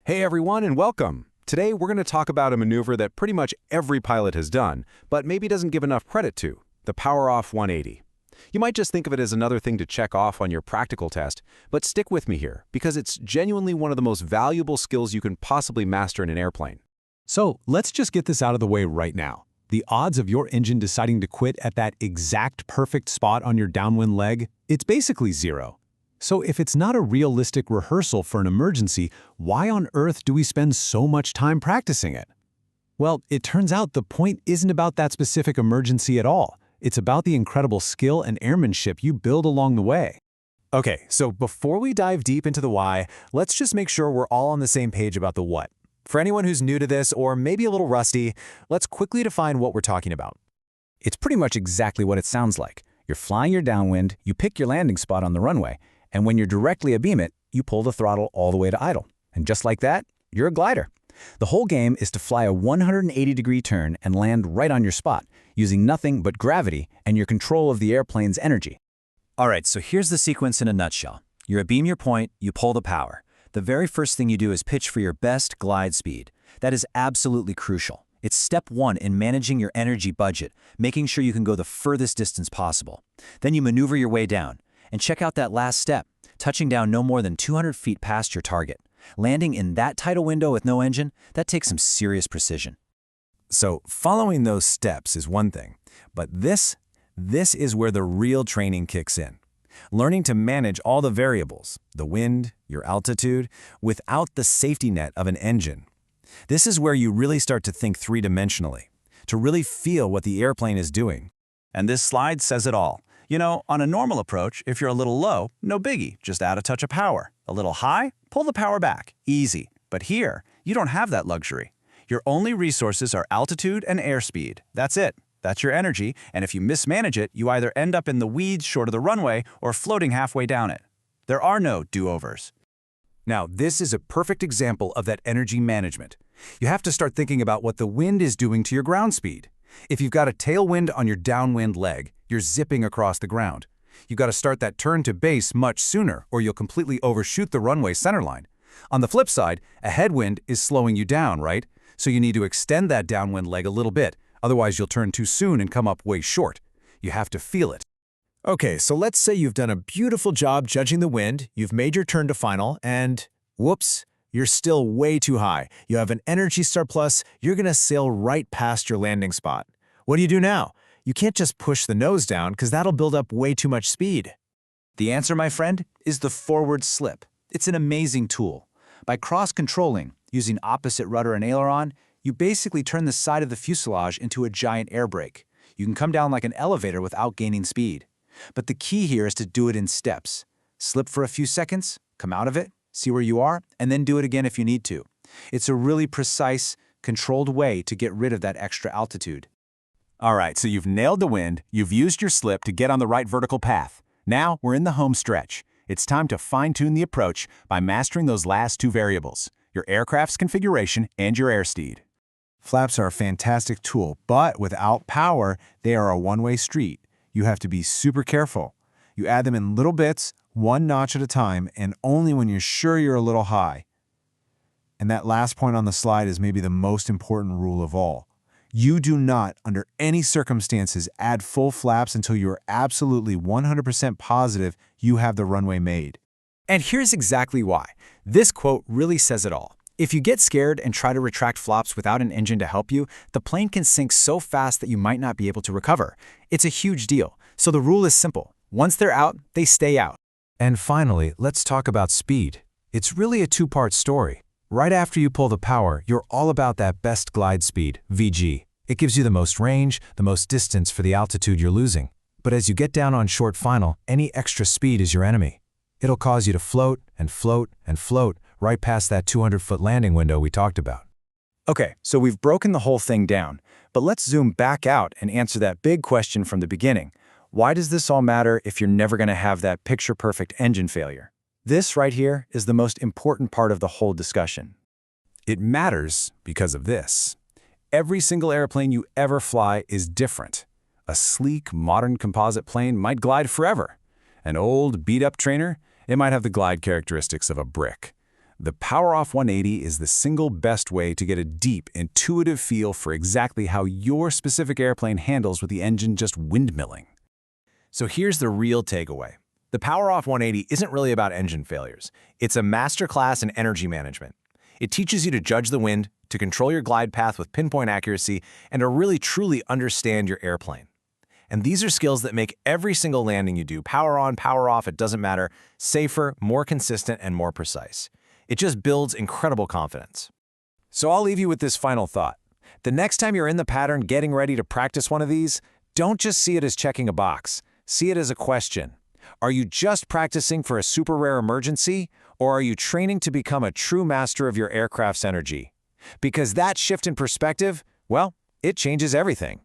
Hey everyone and welcome! Today we're going to talk about a maneuver that pretty much every pilot has done, but maybe doesn't give enough credit to, the power-off 180. You might just think of it as another thing to check off on your practical test, but stick with me here, because it's genuinely one of the most valuable skills you can possibly master in an airplane. So let's just get this out of the way right now. The odds of your engine deciding to quit at that exact perfect spot on your downwind leg, it's basically zero. So if it's not a realistic rehearsal for an emergency, why on earth do we spend so much time practicing it? Well, it turns out the point isn't about that specific emergency at all. It's about the incredible skill and airmanship you build along the way. Okay, so before we dive deep into the why, let's just make sure we're all on the same page about the what. For anyone who's new to this or maybe a little rusty, let's quickly define what we're talking about. It's pretty much exactly what it sounds like. You're flying your downwind, you pick your landing spot on the runway, and when you're directly abeam it, you pull the throttle all the way to idle. And just like that, you're a glider. The whole game is to fly a 180-degree turn and land right on your spot, using nothing but gravity and your control of the airplane's energy. All right, so here's the sequence in a nutshell. You abeam your point, you pull the power. The very first thing you do is pitch for your best glide speed. That is absolutely crucial. It's step one in managing your energy budget, making sure you can go the furthest distance possible. Then you maneuver your way down. And check out that last step, touching down no more than 200 feet past your target. Landing in that tight a window with no engine, that takes some serious precision. So following those steps is one thing, but this is where the real training kicks in. Learning to manage all the variables, the wind, your altitude, without the safety net of an engine. This is where you really start to think three-dimensionally, to really feel what the airplane is doing. And this slide says it all. You know, on a normal approach, if you're a little low, no biggie, just add a touch of power. A little high, pull the power back, easy. But here, you don't have that luxury. Your only resources are altitude and airspeed. That's it. That's your energy, and if you mismanage it, you either end up in the weeds short of the runway or floating halfway down it. There are no do-overs. Now, this is a perfect example of that energy management. You have to start thinking about what the wind is doing to your ground speed. If you've got a tailwind on your downwind leg, you're zipping across the ground. You've got to start that turn to base much sooner, or you'll completely overshoot the runway centerline. On the flip side, a headwind is slowing you down, right? So you need to extend that downwind leg a little bit, otherwise you'll turn too soon and come up way short. You have to feel it. Okay, so let's say you've done a beautiful job judging the wind, you've made your turn to final, and whoops, you're still way too high. You have an energy surplus, you're going to sail right past your landing spot. What do you do now? You can't just push the nose down because that'll build up way too much speed. The answer, my friend, is the forward slip. It's an amazing tool. By cross-controlling, using opposite rudder and aileron, you basically turn the side of the fuselage into a giant air brake. You can come down like an elevator without gaining speed. But the key here is to do it in steps. Slip for a few seconds, come out of it, see where you are, and then do it again if you need to. It's a really precise, controlled way to get rid of that extra altitude. All right, so you've nailed the wind, you've used your slip to get on the right vertical path. Now we're in the home stretch. It's time to fine-tune the approach by mastering those last two variables, your aircraft's configuration and your airspeed. Flaps are a fantastic tool, but without power, they are a one-way street. You have to be super careful. You add them in little bits, one notch at a time, and only when you're sure you're a little high. And that last point on the slide is maybe the most important rule of all. You do not, under any circumstances, add full flaps until you are absolutely 100% positive you have the runway made. And here's exactly why. This quote really says it all. If you get scared and try to retract flaps without an engine to help you, the plane can sink so fast that you might not be able to recover. It's a huge deal. So the rule is simple. Once they're out, they stay out. And finally, let's talk about speed. It's really a two-part story. Right after you pull the power, you're all about that best glide speed, VG. It gives you the most range, the most distance for the altitude you're losing. But as you get down on short final, any extra speed is your enemy. It'll cause you to float and float and float right past that 200-foot landing window we talked about. Okay, so we've broken the whole thing down, but let's zoom back out and answer that big question from the beginning. Why does this all matter if you're never going to have that picture-perfect engine failure? This right here is the most important part of the whole discussion. It matters because of this. Every single airplane you ever fly is different. A sleek, modern composite plane might glide forever. An old, beat-up trainer, it might have the glide characteristics of a brick. The Power Off 180 is the single best way to get a deep, intuitive feel for exactly how your specific airplane handles with the engine just windmilling. So here's the real takeaway. The Power Off 180 isn't really about engine failures. It's a masterclass in energy management. It teaches you to judge the wind, to control your glide path with pinpoint accuracy, and to really truly understand your airplane. And these are skills that make every single landing you do, power on, power off, it doesn't matter, safer, more consistent, and more precise. It just builds incredible confidence. So I'll leave you with this final thought. The next time you're in the pattern getting ready to practice one of these, don't just see it as checking a box. See it as a question. Are you just practicing for a super rare emergency, or are you training to become a true master of your aircraft's energy? Because that shift in perspective, well, it changes everything.